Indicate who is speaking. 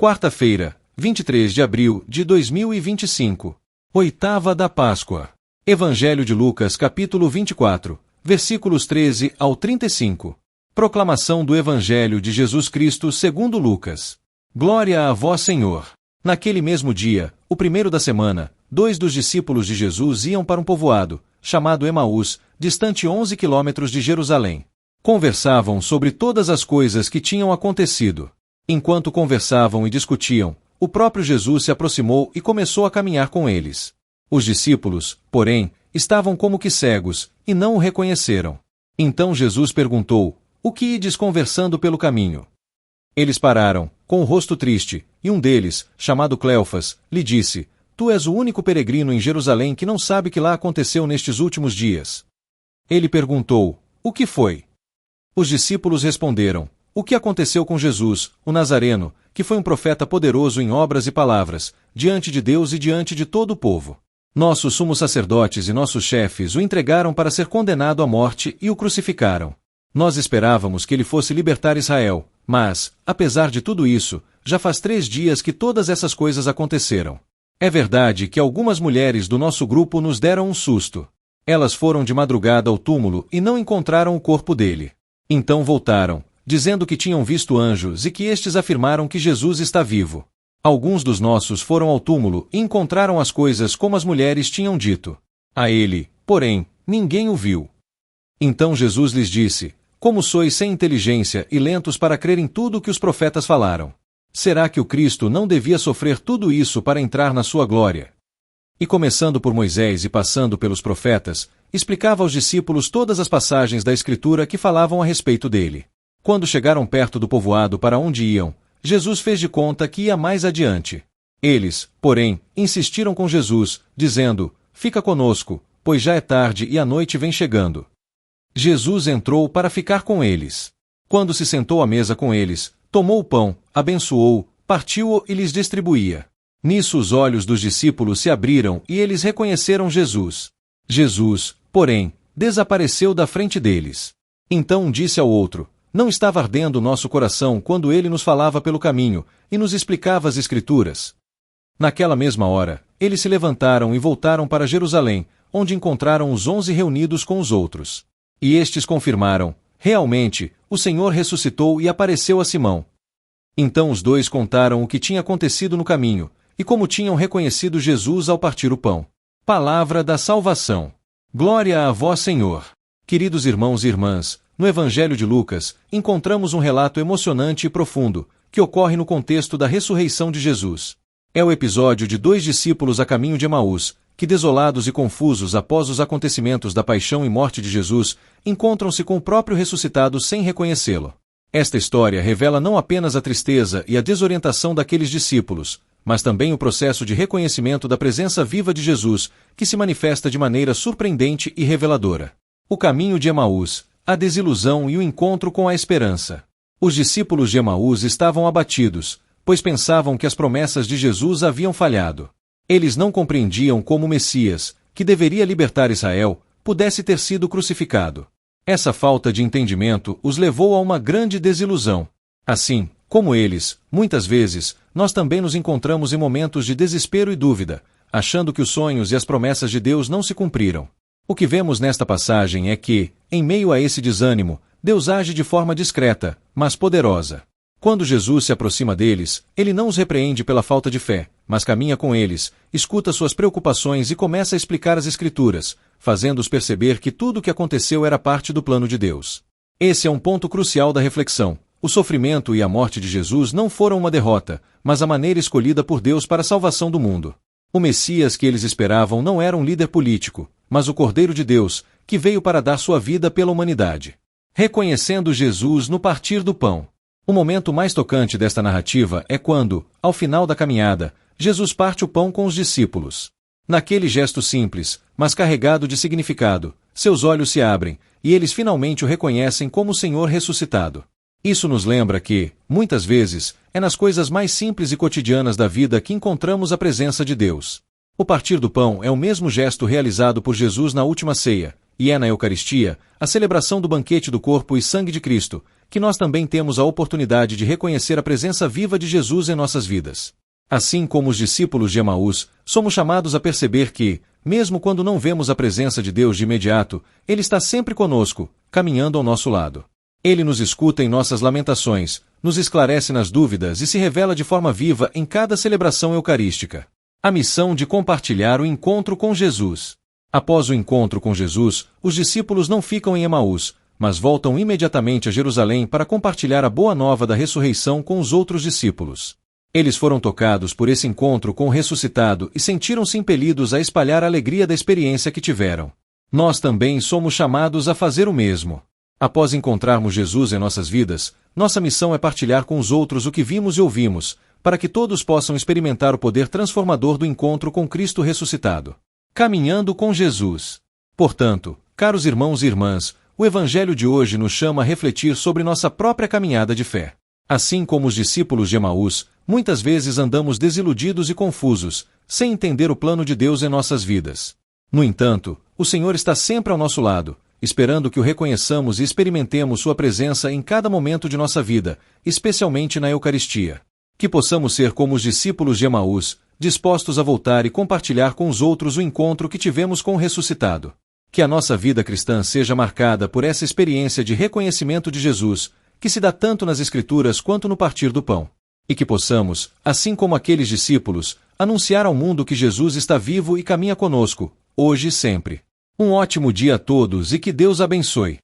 Speaker 1: Quarta-feira, 23 de abril de 2025. Oitava da Páscoa. Evangelho de Lucas, capítulo 24, versículos 13 ao 35. Proclamação do Evangelho de Jesus Cristo segundo Lucas. Glória a vós, Senhor. Naquele mesmo dia, o primeiro da semana, 2 dos discípulos de Jesus iam para um povoado, chamado Emaús, distante 11 quilômetros de Jerusalém. Conversavam sobre todas as coisas que tinham acontecido. Enquanto conversavam e discutiam, o próprio Jesus se aproximou e começou a caminhar com eles. Os discípulos, porém, estavam como que cegos, e não o reconheceram. Então Jesus perguntou: "O que ides conversando pelo caminho?" Eles pararam, com o rosto triste, e um deles, chamado Cleofas, lhe disse: "Tu és o único peregrino em Jerusalém que não sabe que lá aconteceu nestes últimos dias." Ele perguntou: "O que foi?" Os discípulos responderam: "O que aconteceu com Jesus, o Nazareno, que foi um profeta poderoso em obras e palavras, diante de Deus e diante de todo o povo. Nossos sumos sacerdotes e nossos chefes o entregaram para ser condenado à morte e o crucificaram. Nós esperávamos que ele fosse libertar Israel, mas, apesar de tudo isso, já faz 3 dias que todas essas coisas aconteceram. É verdade que algumas mulheres do nosso grupo nos deram um susto. Elas foram de madrugada ao túmulo e não encontraram o corpo dele. Então voltaram, dizendo que tinham visto anjos e que estes afirmaram que Jesus está vivo. Alguns dos nossos foram ao túmulo e encontraram as coisas como as mulheres tinham dito. A ele, porém, ninguém o viu." Então Jesus lhes disse: "Como sois sem inteligência e lentos para crer em tudo o que os profetas falaram? Será que o Cristo não devia sofrer tudo isso para entrar na sua glória?" E começando por Moisés e passando pelos profetas, explicava aos discípulos todas as passagens da Escritura que falavam a respeito dele. Quando chegaram perto do povoado para onde iam, Jesus fez de conta que ia mais adiante. Eles, porém, insistiram com Jesus, dizendo: "Fica conosco, pois já é tarde e a noite vem chegando." Jesus entrou para ficar com eles. Quando se sentou à mesa com eles, tomou o pão, abençoou, partiu-o e lhes distribuía. Nisso os olhos dos discípulos se abriram e eles reconheceram Jesus. Jesus, porém, desapareceu da frente deles. Então um disse ao outro: "Não estava ardendo o nosso coração quando ele nos falava pelo caminho e nos explicava as Escrituras?" Naquela mesma hora, eles se levantaram e voltaram para Jerusalém, onde encontraram os 11 reunidos com os outros. E estes confirmaram: "Realmente, o Senhor ressuscitou e apareceu a Simão." Então os 2 contaram o que tinha acontecido no caminho, e como tinham reconhecido Jesus ao partir o pão. Palavra da salvação. Glória a vós, Senhor. Queridos irmãos e irmãs, no Evangelho de Lucas, encontramos um relato emocionante e profundo, que ocorre no contexto da ressurreição de Jesus. É o episódio de 2 discípulos a caminho de Emaús, que, desolados e confusos após os acontecimentos da paixão e morte de Jesus, encontram-se com o próprio ressuscitado sem reconhecê-lo. Esta história revela não apenas a tristeza e a desorientação daqueles discípulos, mas também o processo de reconhecimento da presença viva de Jesus, que se manifesta de maneira surpreendente e reveladora. O caminho de Emaús, a desilusão e o encontro com a esperança. Os discípulos de Emaús estavam abatidos, pois pensavam que as promessas de Jesus haviam falhado. Eles não compreendiam como o Messias, que deveria libertar Israel, pudesse ter sido crucificado. Essa falta de entendimento os levou a uma grande desilusão. Assim, como eles, muitas vezes, nós também nos encontramos em momentos de desespero e dúvida, achando que os sonhos e as promessas de Deus não se cumpriram. O que vemos nesta passagem é que, em meio a esse desânimo, Deus age de forma discreta, mas poderosa. Quando Jesus se aproxima deles, ele não os repreende pela falta de fé, mas caminha com eles, escuta suas preocupações e começa a explicar as Escrituras, fazendo-os perceber que tudo o que aconteceu era parte do plano de Deus. Esse é um ponto crucial da reflexão. O sofrimento e a morte de Jesus não foram uma derrota, mas a maneira escolhida por Deus para a salvação do mundo. O Messias que eles esperavam não era um líder político, mas o Cordeiro de Deus, que veio para dar sua vida pela humanidade. Reconhecendo Jesus no partir do pão. O momento mais tocante desta narrativa é quando, ao final da caminhada, Jesus parte o pão com os discípulos. Naquele gesto simples, mas carregado de significado, seus olhos se abrem, e eles finalmente o reconhecem como o Senhor ressuscitado. Isso nos lembra que, muitas vezes, é nas coisas mais simples e cotidianas da vida que encontramos a presença de Deus. O partir do pão é o mesmo gesto realizado por Jesus na última ceia, e é na Eucaristia, a celebração do banquete do corpo e sangue de Cristo, que nós também temos a oportunidade de reconhecer a presença viva de Jesus em nossas vidas. Assim como os discípulos de Emaús, somos chamados a perceber que, mesmo quando não vemos a presença de Deus de imediato, Ele está sempre conosco, caminhando ao nosso lado. Ele nos escuta em nossas lamentações, nos esclarece nas dúvidas e se revela de forma viva em cada celebração eucarística. A missão de compartilhar o encontro com Jesus. Após o encontro com Jesus, os discípulos não ficam em Emaús, mas voltam imediatamente a Jerusalém para compartilhar a boa nova da ressurreição com os outros discípulos. Eles foram tocados por esse encontro com o ressuscitado e sentiram-se impelidos a espalhar a alegria da experiência que tiveram. Nós também somos chamados a fazer o mesmo. Após encontrarmos Jesus em nossas vidas, nossa missão é partilhar com os outros o que vimos e ouvimos, para que todos possam experimentar o poder transformador do encontro com Cristo ressuscitado. Caminhando com Jesus. Portanto, caros irmãos e irmãs, o Evangelho de hoje nos chama a refletir sobre nossa própria caminhada de fé. Assim como os discípulos de Emaús, muitas vezes andamos desiludidos e confusos, sem entender o plano de Deus em nossas vidas. No entanto, o Senhor está sempre ao nosso lado, esperando que o reconheçamos e experimentemos Sua presença em cada momento de nossa vida, especialmente na Eucaristia. Que possamos ser como os discípulos de Emaús, dispostos a voltar e compartilhar com os outros o encontro que tivemos com o ressuscitado. Que a nossa vida cristã seja marcada por essa experiência de reconhecimento de Jesus, que se dá tanto nas Escrituras quanto no partir do pão. E que possamos, assim como aqueles discípulos, anunciar ao mundo que Jesus está vivo e caminha conosco, hoje e sempre. Um ótimo dia a todos e que Deus abençoe.